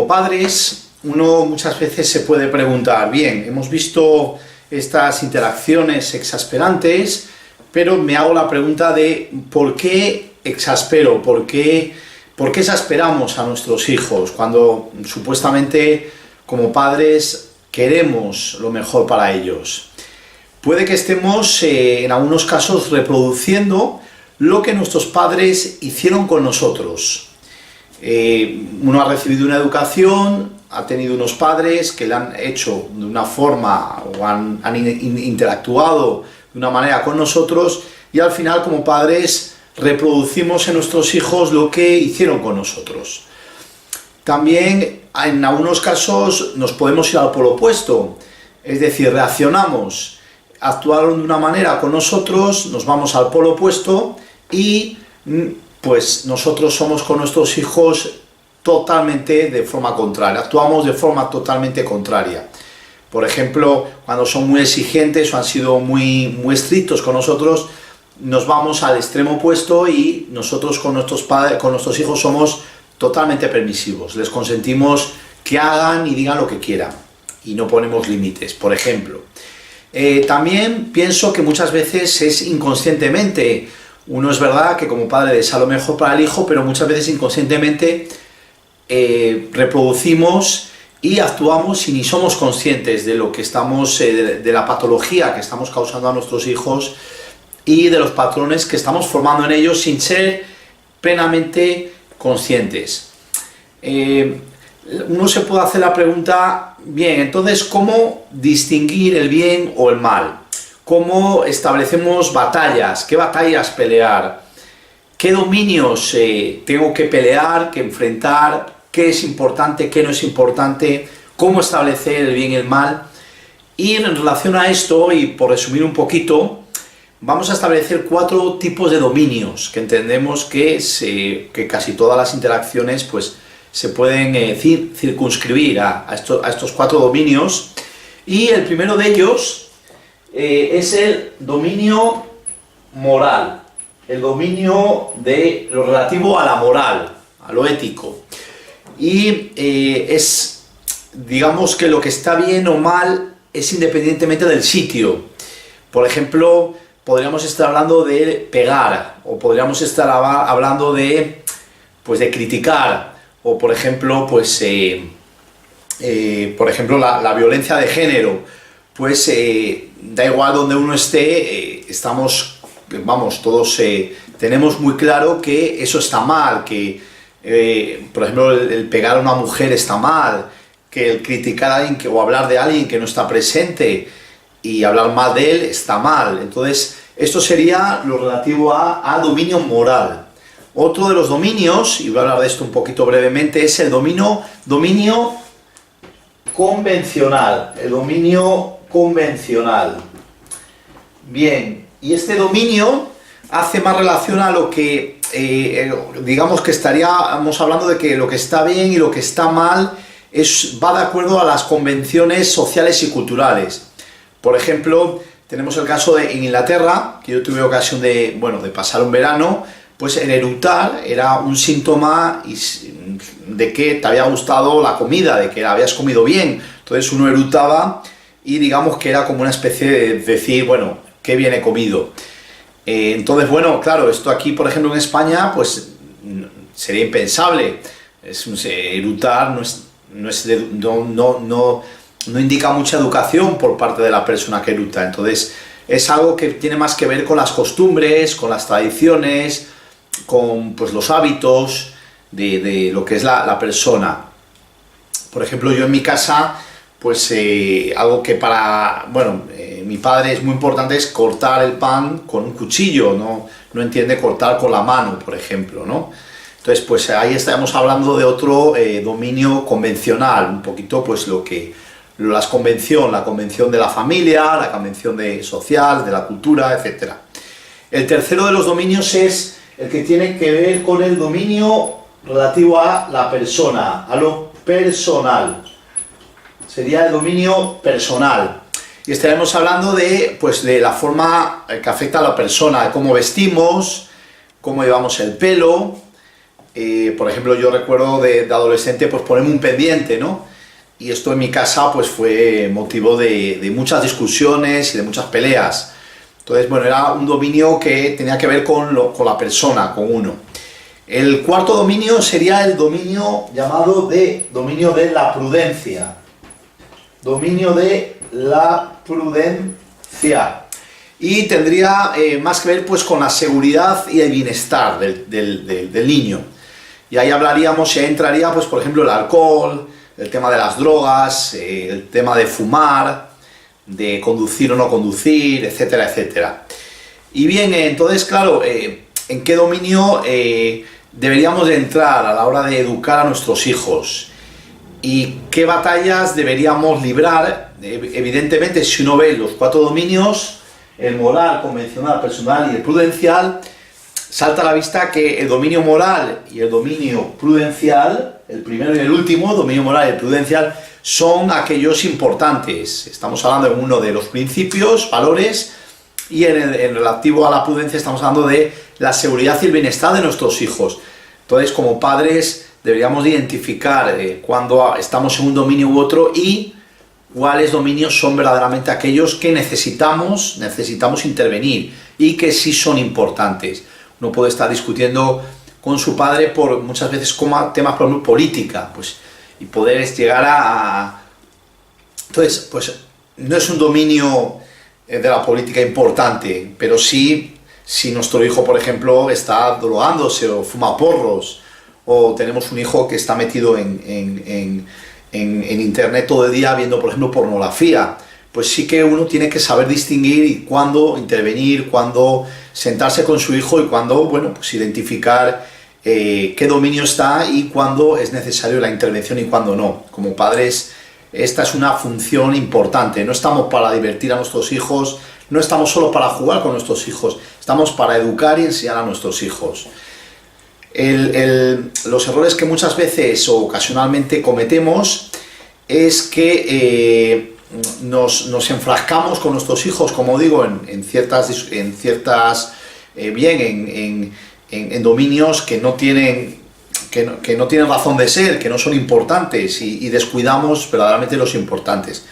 como padres, uno muchas veces se puede preguntar, bien, hemos visto estas interacciones exasperantes, pero me hago la pregunta de ¿por qué exaspero? ¿Por qué exasperamos a nuestros hijos cuando supuestamente como padres queremos lo mejor para ellos? Puede que estemos en algunos casos reproduciendo lo que nuestros padres hicieron con nosotros. Uno ha recibido una educación, ha tenido unos padres que le han hecho de una forma o han interactuado de una manera con nosotros y al final como padres reproducimos en nuestros hijos lo que hicieron con nosotros. También en algunos casos nos podemos ir al polo opuesto, es decir, reaccionamos, actuaron de una manera con nosotros, nos vamos al polo opuesto y pues nosotros somos con nuestros hijos totalmente de forma contraria, actuamos de forma totalmente contraria. Por ejemplo, cuando son muy exigentes o han sido muy estrictos con nosotros, nos vamos al extremo opuesto y nosotros con nuestros hijos somos totalmente permisivos, les consentimos que hagan y digan lo que quieran y no ponemos límites, por ejemplo. También pienso que muchas veces es inconscientemente. Uno es verdad que como padre desea lo mejor para el hijo, pero muchas veces inconscientemente reproducimos y actuamos y ni somos conscientes de lo que estamos, de la patología que estamos causando a nuestros hijos y de los patrones que estamos formando en ellos sin ser plenamente conscientes. Uno se puede hacer la pregunta, bien, entonces, ¿cómo distinguir el bien o el mal? ¿Cómo establecemos batallas? ¿Qué batallas pelear? ¿Qué dominios tengo que pelear, que enfrentar? ¿Qué es importante, qué no es importante? ¿Cómo establecer el bien y el mal? Y en relación a esto, y por resumir un poquito, vamos a establecer 4 tipos de dominios que entendemos que casi todas las interacciones pues, se pueden circunscribir a estos 4 dominios. Y el primero de ellos es el dominio moral, el dominio de lo relativo a la moral, a lo ético. Y digamos que lo que está bien o mal es independientemente del sitio. Por ejemplo, podríamos estar hablando de pegar, o podríamos estar hablando de criticar, o por ejemplo, la violencia de género. Pues da igual donde uno esté, todos tenemos muy claro que eso está mal, que por ejemplo el pegar a una mujer está mal, que el criticar a alguien o hablar de alguien que no está presente y hablar mal de él está mal. Entonces esto sería lo relativo a dominio moral. Otro de los dominios, y voy a hablar de esto un poquito brevemente, es el dominio convencional, el dominio convencional. Bien, y este dominio hace más relación a lo que, digamos que estaríamos hablando de que lo que está bien y lo que está mal va de acuerdo a las convenciones sociales y culturales. Por ejemplo, tenemos el caso en Inglaterra, que yo tuve ocasión de pasar un verano, pues el eructar era un síntoma de que te había gustado la comida, de que habías comido bien. Entonces uno eructaba y digamos que era como una especie de decir, bueno, qué bien he comido. Entonces, bueno, claro, esto aquí, por ejemplo, en España, pues sería impensable. Eructar no indica mucha educación por parte de la persona que eructa. Entonces, es algo que tiene más que ver con las costumbres, con las tradiciones, con pues, los hábitos de lo que es la persona. Por ejemplo, yo en mi casa, pues algo que mi padre es muy importante es cortar el pan con un cuchillo, no entiende cortar con la mano, por ejemplo, ¿no? Entonces, pues ahí estamos hablando de otro dominio convencional, un poquito pues la convención de la familia, la convención social, de la cultura, etc. El tercero de los dominios es el que tiene que ver con el dominio relativo a la persona, a lo personal. Sería el dominio personal. Y estaremos hablando de la forma que afecta a la persona, de cómo vestimos, cómo llevamos el pelo, Por ejemplo, yo recuerdo de adolescente pues ponerme un pendiente, ¿no? Y esto en mi casa pues fue motivo de muchas discusiones y de muchas peleas. Entonces, bueno, era un dominio que tenía que ver con la persona, con uno. El cuarto dominio sería el dominio llamado dominio de la prudencia. Dominio de la prudencia. Y tendría más que ver pues con la seguridad y el bienestar del niño. Y ahí hablaríamos, y ahí entraría pues por ejemplo el alcohol, el tema de las drogas, el tema de fumar, de conducir o no conducir, etcétera, etcétera. Y bien, entonces claro, ¿en qué dominio deberíamos de entrar a la hora de educar a nuestros hijos? ¿Y qué batallas deberíamos librar? Evidentemente, si uno ve los cuatro dominios, el moral, convencional, personal y el prudencial, salta a la vista que el dominio moral y el dominio prudencial, el primero y el último, dominio moral y el prudencial, son aquellos importantes. Estamos hablando de uno de los principios, valores, y en relativo a la prudencia estamos hablando de la seguridad y el bienestar de nuestros hijos. Entonces, como padres, deberíamos de identificar cuando estamos en un dominio u otro y cuáles dominios son verdaderamente aquellos que necesitamos intervenir y que sí son importantes. Uno puede estar discutiendo con su padre por muchas veces como temas, por ejemplo, política, pues, y poder llegar a... Entonces, pues no es un dominio de la política importante, pero sí, si nuestro hijo, por ejemplo, está drogándose o fuma porros, o tenemos un hijo que está metido en internet todo el día viendo, por ejemplo, pornografía, pues sí que uno tiene que saber distinguir y cuándo intervenir, cuándo sentarse con su hijo y cuándo, bueno, pues identificar qué dominio está y cuándo es necesario la intervención y cuándo no. Como padres, esta es una función importante. No estamos para divertir a nuestros hijos, no estamos solo para jugar con nuestros hijos, estamos para educar y enseñar a nuestros hijos. Los errores que muchas veces o ocasionalmente cometemos es que nos enfrascamos con nuestros hijos, como digo, en ciertas dominios que no tienen razón de ser, que no son importantes y descuidamos verdaderamente los importantes.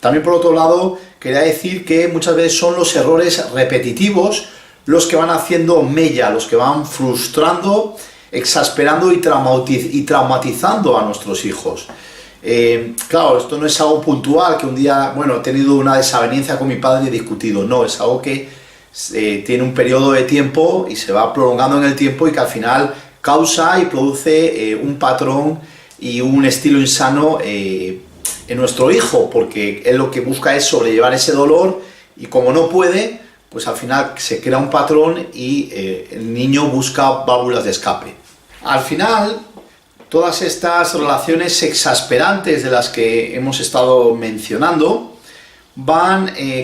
También, por otro lado, quería decir que muchas veces son los errores repetitivos los que van haciendo mella, los que van frustrando, exasperando y traumatizando a nuestros hijos. Claro, esto no es algo puntual, que un día, bueno, he tenido una desavenencia con mi padre y he discutido. No, es algo que tiene un periodo de tiempo y se va prolongando en el tiempo y que al final causa y produce un patrón y un estilo insano en nuestro hijo, porque él lo que busca es sobrellevar ese dolor y como no puede, pues al final se crea un patrón y el niño busca válvulas de escape. Al final, todas estas relaciones exasperantes de las que hemos estado mencionando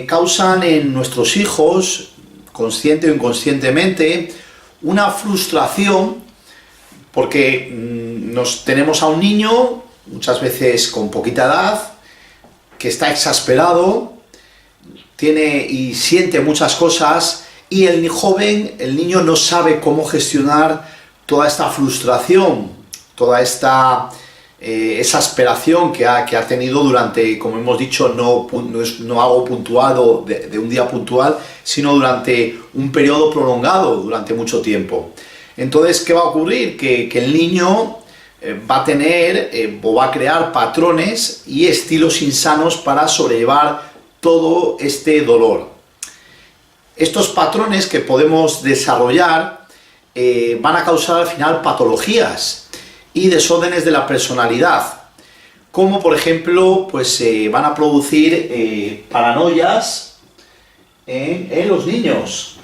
causan en nuestros hijos, consciente o inconscientemente, una frustración porque tenemos a un niño, muchas veces con poquita edad, que está exasperado, tiene y siente muchas cosas y el niño no sabe cómo gestionar toda esta frustración, toda esta exasperación que ha tenido durante, como hemos dicho, no algo puntuado de un día puntual, sino durante un periodo prolongado, durante mucho tiempo. Entonces, ¿qué va a ocurrir? Que el niño va a tener o va a crear patrones y estilos insanos para sobrellevar todo este dolor. Estos patrones que podemos desarrollar van a causar al final patologías y desórdenes de la personalidad, como por ejemplo pues van a producir paranoias en los niños.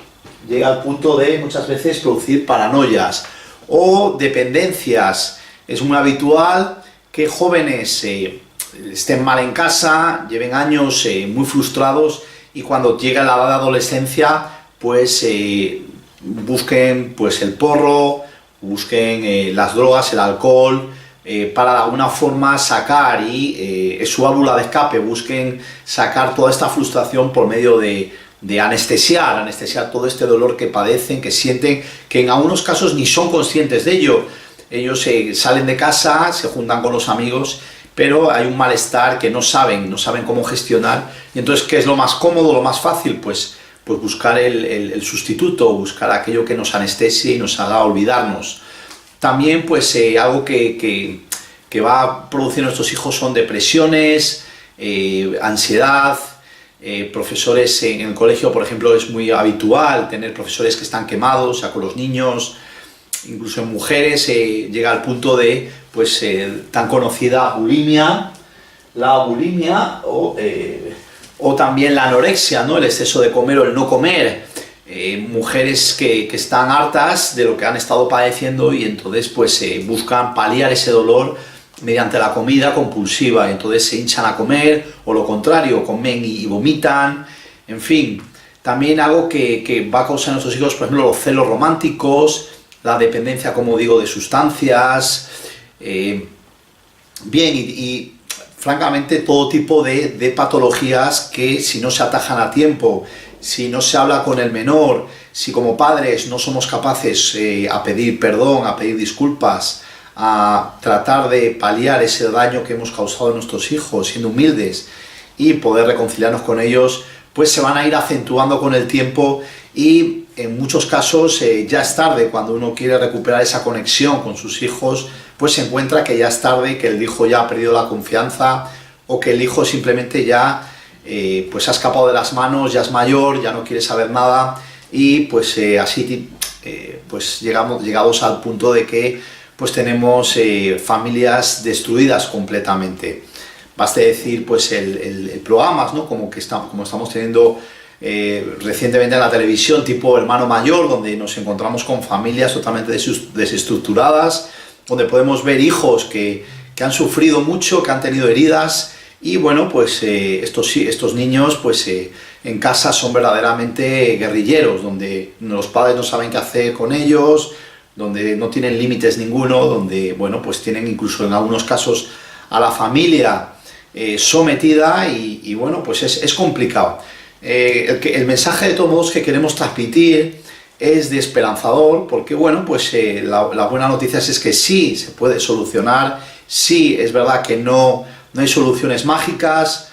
Llega al punto de muchas veces producir paranoias o dependencias. Es muy habitual que jóvenes estén mal en casa, lleven años muy frustrados y cuando llega la edad de adolescencia pues busquen pues el porro, busquen las drogas, el alcohol, para de alguna forma sacar y su válvula de escape, busquen sacar toda esta frustración por medio de anestesiar todo este dolor que padecen, que sienten, que en algunos casos ni son conscientes de ello. ellos salen de casa, se juntan con los amigos, pero hay un malestar que no saben cómo gestionar, y entonces, ¿qué es lo más cómodo, lo más fácil? Pues buscar el sustituto, buscar aquello que nos anestesie y nos haga olvidarnos. También, pues algo que va a producir nuestros hijos son depresiones, ansiedad. Profesores en el colegio, por ejemplo, es muy habitual tener profesores que están quemados, ya con los niños, incluso en mujeres llega al punto de, pues, tan conocida bulimia, la bulimia o también la anorexia, ¿no? El exceso de comer o el no comer. Mujeres que están hartas de lo que han estado padeciendo y entonces, pues, buscan paliar ese dolor mediante la comida compulsiva, entonces se hinchan a comer, o lo contrario, comen y vomitan, en fin. También algo que va a causar en nuestros hijos, por ejemplo, los celos románticos, la dependencia, como digo, de sustancias, y francamente todo tipo de patologías que, si no se atajan a tiempo, si no se habla con el menor, si como padres no somos capaces a pedir perdón, a pedir disculpas, a tratar de paliar ese daño que hemos causado a nuestros hijos, siendo humildes y poder reconciliarnos con ellos, pues se van a ir acentuando con el tiempo y en muchos casos ya es tarde. Cuando uno quiere recuperar esa conexión con sus hijos, pues se encuentra que ya es tarde, que el hijo ya ha perdido la confianza o que el hijo simplemente ya pues ha escapado de las manos, ya es mayor, ya no quiere saber nada y pues así pues llegados al punto de que pues tenemos familias destruidas completamente. Baste decir, pues, el programas, ¿no? Como estamos teniendo recientemente en la televisión, tipo Hermano Mayor, donde nos encontramos con familias totalmente desestructuradas, donde podemos ver hijos que han sufrido mucho, que han tenido heridas, y bueno, pues estos niños, pues en casa son verdaderamente guerrilleros, donde los padres no saben qué hacer con ellos, donde no tienen límites ninguno, donde, bueno, pues tienen incluso en algunos casos a la familia sometida y bueno, pues es complicado. El mensaje de todos modos que queremos transmitir es de esperanzador, porque bueno, pues la buena noticia es que sí se puede solucionar, sí es verdad que no hay soluciones mágicas,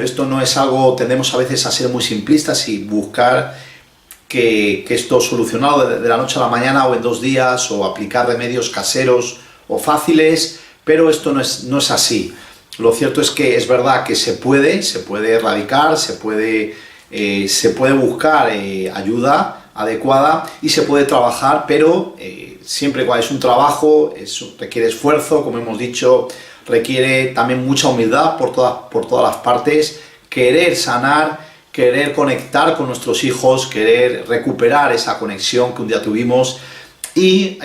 esto no es algo, tendemos a veces a ser muy simplistas y buscar que esto solucionado de la noche a la mañana o en 2 días, o aplicar remedios caseros o fáciles, pero esto no es así. Lo cierto es que es verdad que se puede erradicar, se puede buscar ayuda adecuada y se puede trabajar, pero siempre cuando es un trabajo, requiere esfuerzo, como hemos dicho, requiere también mucha humildad por todas las partes, querer sanar, querer conectar con nuestros hijos, querer recuperar esa conexión que un día tuvimos, y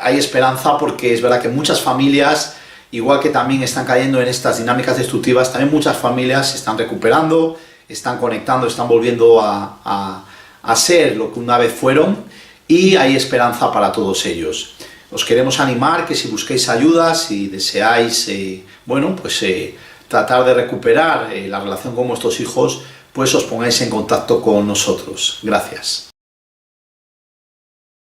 hay esperanza porque es verdad que muchas familias, igual que también están cayendo en estas dinámicas destructivas, también muchas familias se están recuperando, están conectando, están volviendo a ser lo que una vez fueron, y hay esperanza para todos ellos. Os queremos animar que si busquéis ayuda, si deseáis, bueno, pues tratar de recuperar la relación con vuestros hijos, pues os pongáis en contacto con nosotros. Gracias.